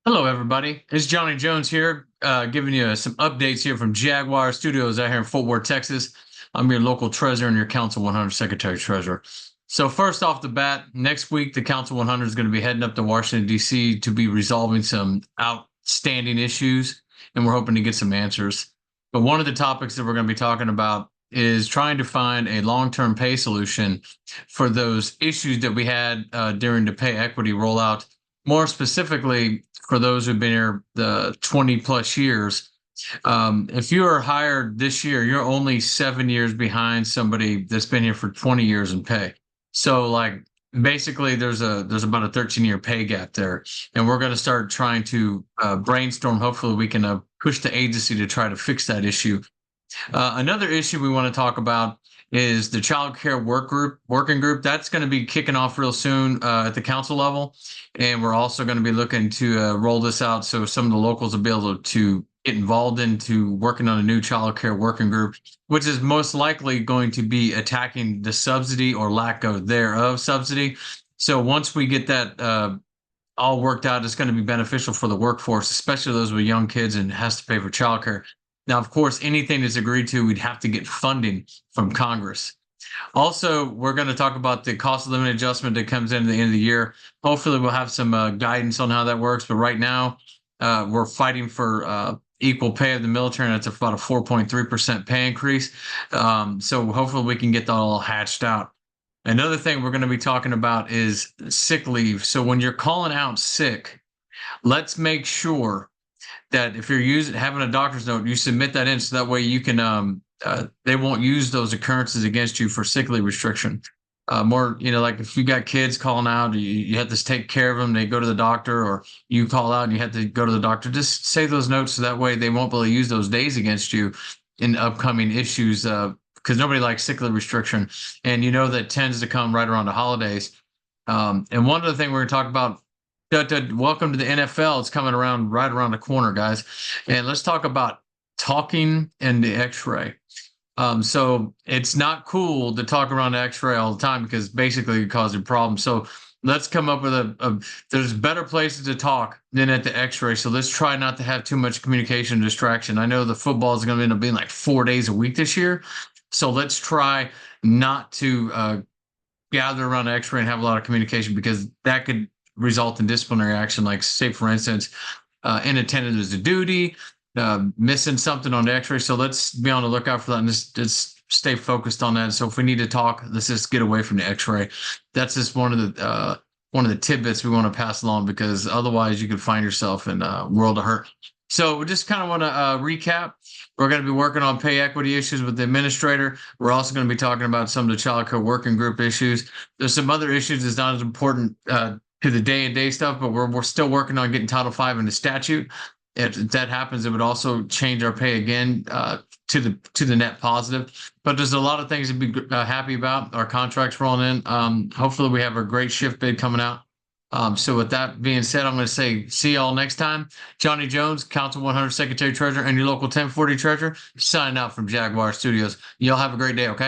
Hello, everybody. It's Johnny Jones here, giving you some updates here from Jaguar Studios out here in Fort Worth, Texas. I'm your local treasurer and your Council 100 Secretary Treasurer. So first off the bat, next week the Council 100 is going to be heading up to Washington, D.C. to be resolving some outstanding issues, and we're hoping to get some answers. But one of the topics that we're going to be talking about is trying to find a long-term pay solution for those issues that we had during the pay equity rollout. More specifically, for those who've been here the 20 plus years, if you are hired this year, you're only 7 years behind somebody that's been here for 20 years in pay. So like basically there's about a 13-year pay gap there. And we're going to start trying to brainstorm. Hopefully we can push the agency to try to fix that issue. Another issue we want to talk about is the child care working group. That's going to be kicking off real soon at the council level. And we're also going to be looking to roll this out so some of the locals will be able to get involved into working on a new child care working group, which is most likely going to be attacking the subsidy or lack of thereof subsidy. So once we get that all worked out, it's going to be beneficial for the workforce, especially those with young kids and has to pay for childcare. Now, of course, anything that's agreed to, we'd have to get funding from Congress. Also, we're going to talk about the cost of living adjustment that comes in at the end of the year. Hopefully, we'll have some guidance on how that works. But right now, we're fighting for equal pay of the military, and it's about a 4.3% pay increase. So hopefully, we can get that all hatched out. Another thing we're going to be talking about is sick leave. So when you're calling out sick, let's make sure that if you're having a doctor's note, you submit that in so that way you can they won't use those occurrences against you for sick leave restriction. More, like if you got kids calling out, you have to take care of them, they go to the doctor, or you call out and you have to go to the doctor. Just say those notes so that way they won't be able to use those days against you in upcoming issues, because nobody likes sick leave restriction. And that tends to come right around the holidays. And one other thing we're going to talk about, welcome to the NFL. It's coming right around the corner, guys. And let's talk about talking in the x-ray. So it's not cool to talk around the x-ray all the time because basically it causes problems. So let's come up with there's better places to talk than at the x-ray. So let's try not to have too much communication distraction. I know the football is going to end up being like 4 days a week this year. So let's try not to gather around the x-ray and have a lot of communication, because that could result in disciplinary action, like say, for instance, inattendance to duty, missing something on the x-ray. So let's be on the lookout for that and just stay focused on that. So if we need to talk, let's just get away from the x-ray. That's just one of the tidbits we want to pass along, because otherwise you could find yourself in a world of hurt. So we just kind of want to recap. We're going to be working on pay equity issues with the administrator. We're also going to be talking about some of the child care working group issues. There's some other issues that's not as important to the day-to-day stuff, but we're still working on getting Title V into statute. If that happens, it would also change our pay again to the net positive. But there's a lot of things to be happy about. Our contracts rolling in. Hopefully, we have a great shift bid coming out. So with that being said, I'm going to say see y'all next time. Johnny Jones, Council 100 Secretary Treasurer, and your local 1040 Treasurer, signing out from Jaguar Studios. Y'all have a great day, okay?